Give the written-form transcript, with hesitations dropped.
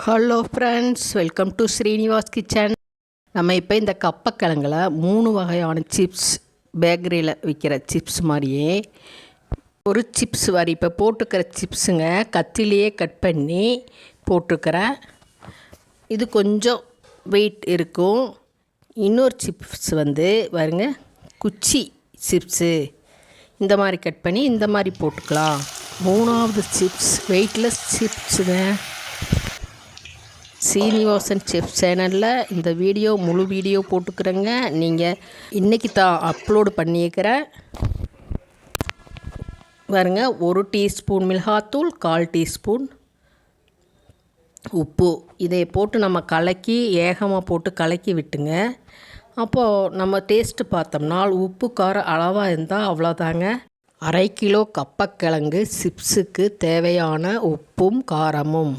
Hello friends, welcome to Srinivas kitchen. நம்ம இப்போ இந்த கப்பக்கிழங்கில் 3 வகையான சிப்ஸ், பேக்கரியில் விற்கிற சிப்ஸ் மாதிரியே ஒரு சிப்ஸ் வரி இப்போ போட்டுக்கிற சிப்ஸுங்க கத்திலேயே கட் பண்ணி போட்டிருக்கிறேன். இது கொஞ்சம் வெயிட் இருக்கும். இன்னொரு சிப்ஸ் பாருங்க, குச்சி சிப்ஸு இந்த மாதிரி கட் பண்ணி இந்த மாதிரி போட்டுக்கலாம். 3வது சிப்ஸ் வெயிட்லெஸ் சிப்ஸுங்க. ஸ்ரீனிவாசன் செஃப் சேனலில் இந்த முழு வீடியோ போட்டுக்கிறேங்க. நீங்கள் இன்றைக்கி தான் அப்லோடு பண்ணியிருக்கிறேன். பாருங்க, 1 டீஸ்பூன் மிளகாத்தூள், 1/4 டீஸ்பூன் உப்பு, இதை போட்டு நம்ம ஏகமாக போட்டு கலக்கி விட்டுங்க. அப்போது நம்ம டேஸ்ட்டு பார்த்தோம்னா உப்பு காரம் அளவாக இருந்தால் அவ்வளோதாங்க. 1/2 கிலோ கப்பக்கிழங்கு சிப்ஸுக்கு தேவையான உப்பும் காரமும்